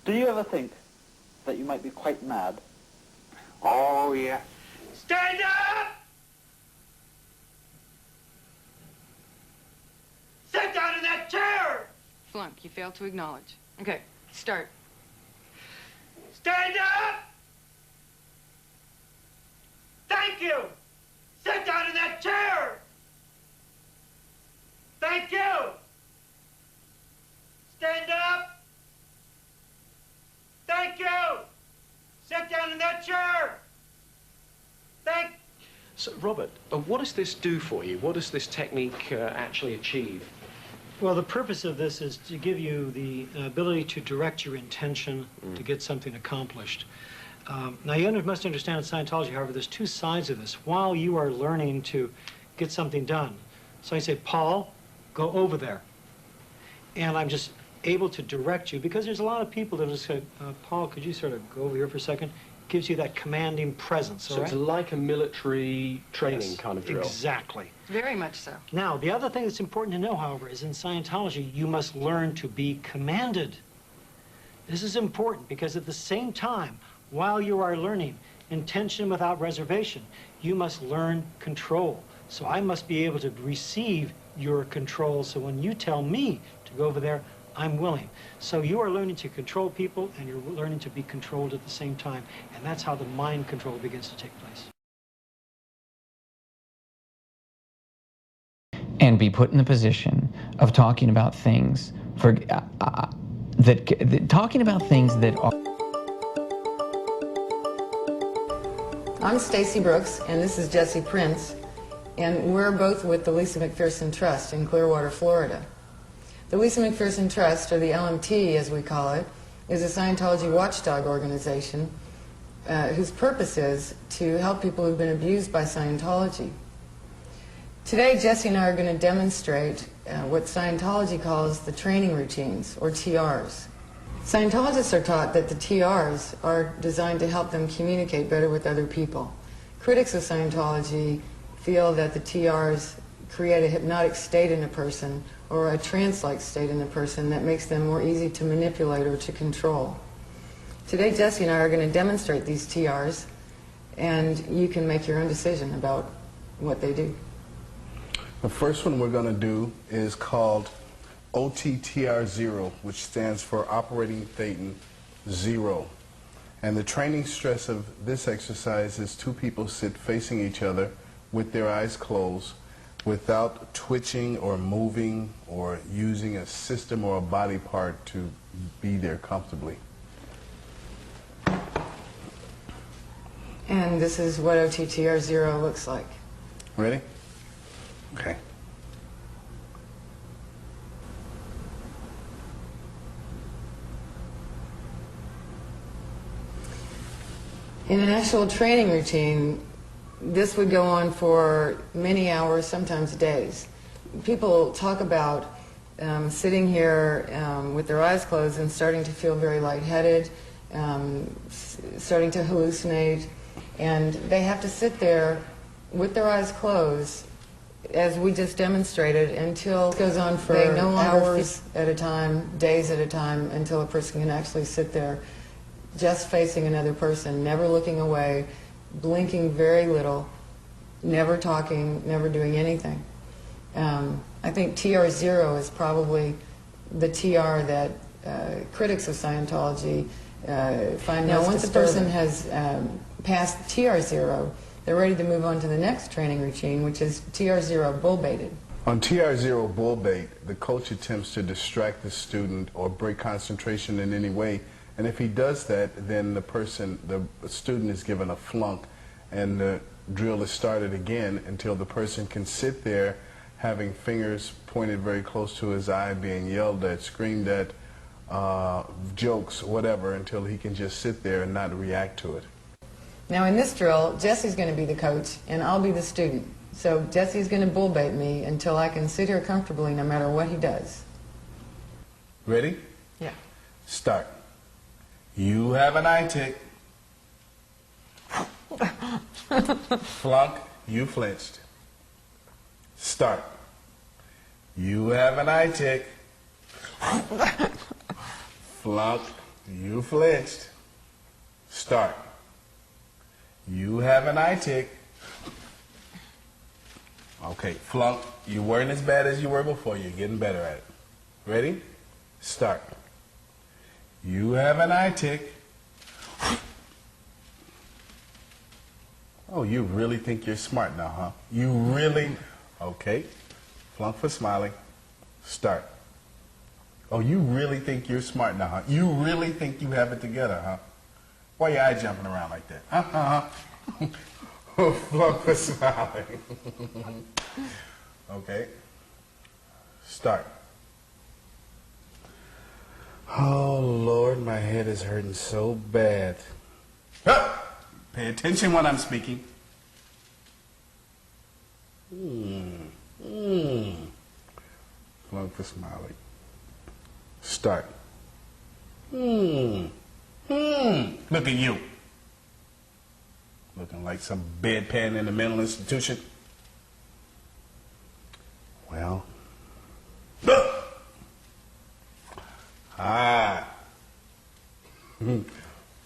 Do you ever think that you might be quite mad? Oh, yeah. Stand up! Sit down in that chair! Flunk, you failed to acknowledge. Okay, start. Stand up! Thank you! Sit down in that chair! Thank you! Stand up! Thank you! Sit down in that chair! So, Robert, what does this do for you? What does this technique actually achieve? Well, the purpose of this is to give you the ability to direct your intention to get something accomplished. Now, you must understand in Scientology, however, there's two sides of this. While you are learning to get something done, so I say, Paul, go over there. And I'm just able to direct you, because there's a lot of people that will say, Paul, could you sort of go over here for a second? Gives you that commanding presence, So it's like a military training kind of drill. Exactly. Very much so. Now, the other thing that's important to know, however, is in Scientology, you must learn to be commanded. This is important because at the same time, while you are learning intention without reservation, you must learn control. So I must be able to receive your control. So when you tell me to go over there, I'm willing. So you are learning to control people, and you're learning to be controlled at the same time. And that's how the mind control begins to take place. And be put in the position of talking about things talking about things that are. I'm Stacy Brooks, and this is Jesse Prince, and we're both with the Lisa McPherson Trust in Clearwater, Florida. The Lisa McPherson Trust, or the LMT as we call it, is a Scientology watchdog organization whose purpose is to help people who've been abused by Scientology. Today, Jesse and I are going to demonstrate what Scientology calls the training routines, or TRs. Scientologists are taught that the TRs are designed to help them communicate better with other people. Critics of Scientology feel that the TRs create a hypnotic state in a person, or a trance-like state in a person that makes them more easy to manipulate or to control. Today, Jesse and I are going to demonstrate these TRs, and you can make your own decision about what they do. The first one we're going to do is called OTTR0, which stands for Operating Thetan 0. And the training stress of this exercise is two people sit facing each other with their eyes closed, without twitching or moving or using a system or a body part to be there comfortably. And this is what OTTR0 looks like. Ready? Okay. In an actual training routine, this would go on for many hours, sometimes days. People talk about sitting here with their eyes closed and starting to feel very lightheaded, starting to hallucinate, and they have to sit there with their eyes closed, as we just demonstrated, until it goes on for hours at a time, days at a time, until a person can actually sit there just facing another person, never looking away, blinking very little, never talking, never doing anything. I think TR0 is probably the TR that critics of Scientology find now, once a person has passed TR0, they're ready to move on to the next training routine, which is TR0 bull-baited. On TR0 bull bait, the coach attempts to distract the student or break concentration in any way. And if he does that, then the student is given a flunk, and the drill is started again until the person can sit there having fingers pointed very close to his eye, being yelled at, screamed at, jokes, whatever, until he can just sit there and not react to it. Now in this drill, Jesse's going to be the coach and I'll be the student. So Jesse's going to bull bait me until I can sit here comfortably no matter what he does. Ready? Yeah. Start. You have an eye tick. Flunk, you flinched. Start. You have an eye tick. Flunk, You flinched. Start. You have an eye tick. Okay, flunk. You weren't as bad as you were before. You're getting better at it. Ready? Start. You have an eye tick. Oh, you really think you're smart now, huh? You really? Okay. Flunk for smiling. Start. Oh, you really think you're smart now, huh? You really think you have it together, huh? Why your eye jumping around like that? Flunk for smiling. Okay. Start. Oh, Lord, my head is hurting so bad. Pay attention when I'm speaking. Flunk for smiling. Start. Look at you. Looking like some bedpan in a mental institution. Well.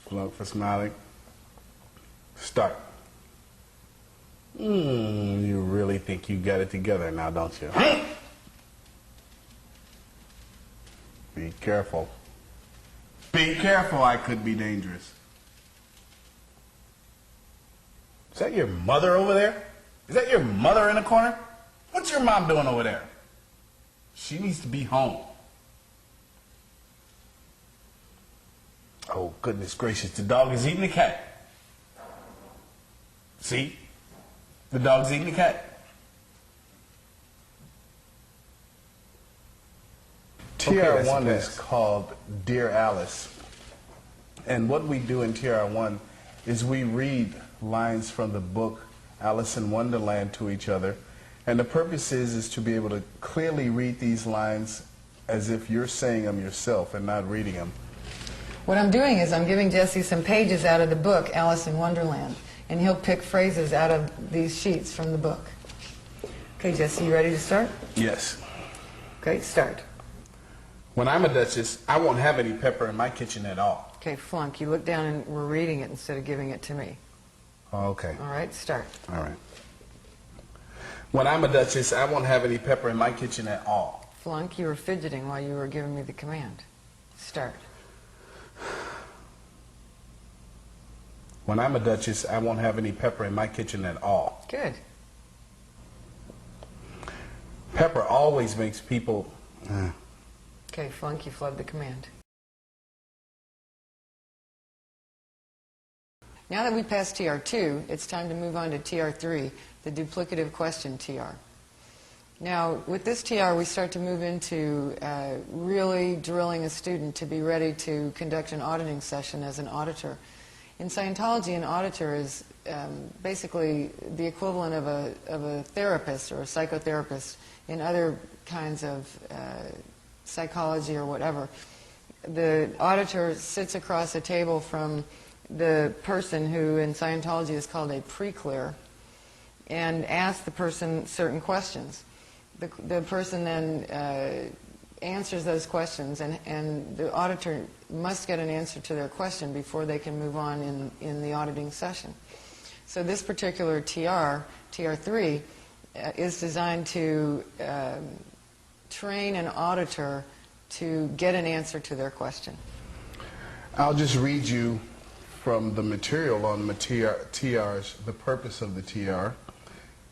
Flunk for smiling. Start. You really think you got it together now, don't you? Be careful. Be careful, I could be dangerous. Is that your mother over there? Is that your mother in the corner? What's your mom doing over there? She needs to be home. Oh, goodness gracious, the dog is eating the cat. See? The dog's eating the cat. TR1 is called Dear Alice. And what we do in TR1 is we read lines from the book Alice in Wonderland to each other. And the purpose is to be able to clearly read these lines as if you're saying them yourself and not reading them. What I'm doing is I'm giving Jesse some pages out of the book, Alice in Wonderland, and he'll pick phrases out of these sheets from the book. Okay, Jesse, you ready to start? Yes. Okay, start. When I'm a duchess, I won't have any pepper in my kitchen at all. Okay, flunk, you look down and we're reading it instead of giving it to me. Okay. All right, start. All right. When I'm a duchess, I won't have any pepper in my kitchen at all. Flunk, you were fidgeting while you were giving me the command. Start. When I'm a duchess, I won't have any pepper in my kitchen at all. Good. Pepper always makes people... Okay, flunk, you flubbed the command. Now that we passed TR2, it's time to move on to TR3, the duplicative question TR. Now, with this TR, we start to move into really drilling a student to be ready to conduct an auditing session as an auditor. In Scientology, an auditor is basically the equivalent of a therapist or a psychotherapist in other kinds of psychology or whatever. The auditor sits across a table from the person who in Scientology is called a pre-clear and asks the person certain questions. The person then answers those questions, and the auditor must get an answer to their question before they can move on in the auditing session. So this particular TR, TR3, is designed to train an auditor to get an answer to their question. I'll just read you from the material on the TRs, the purpose of the TR.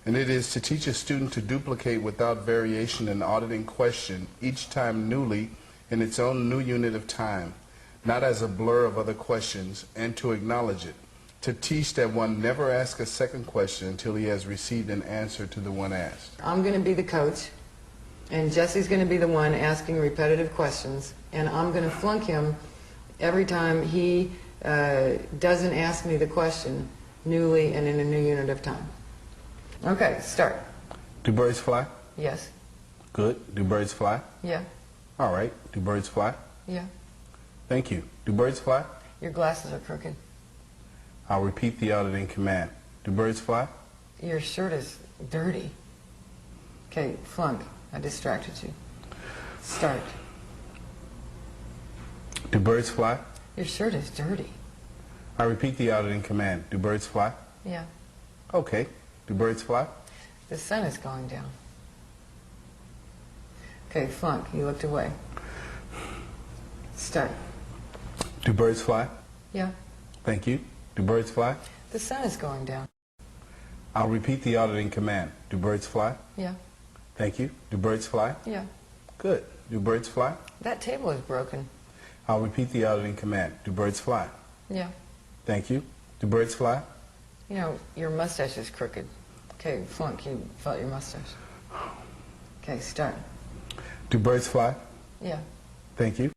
And it is to teach a student to duplicate without variation an auditing question each time newly in its own new unit of time, not as a blur of other questions, and to acknowledge it. To teach that one never asks a second question until he has received an answer to the one asked. I'm going to be the coach, and Jesse's going to be the one asking repetitive questions, and I'm going to flunk him every time he doesn't ask me the question newly and in a new unit of time. Okay, start. Do birds fly? Yes. Good. Do birds fly? Yeah. All right. Do birds fly? Yeah. Thank you. Do birds fly? Your glasses are crooked. I'll repeat the auditing command. Do birds fly? Your shirt is dirty. Okay, flunk. I distracted you. Start. Do birds fly? Your shirt is dirty. I repeat the auditing command. Do birds fly? Yeah. Okay. Do birds fly? The sun is going down. Okay, flunk, you looked away. Start. Do birds fly? Yeah. Thank you. Do birds fly? The sun is going down. I'll repeat the auditing command. Do birds fly? Yeah. Thank you. Do birds fly? Yeah. Good. Do birds fly? That table is broken. I'll repeat the auditing command. Do birds fly? Yeah. Thank you. Do birds fly? You know, your mustache is crooked. Okay, flunk, you felt your mustache. Okay, start. Do birds fly? Yeah. Thank you.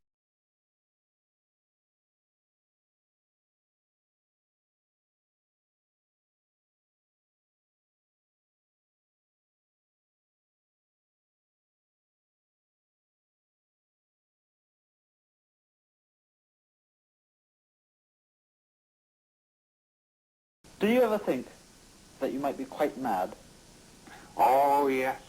Do you ever think that you might be quite mad? Oh, yes.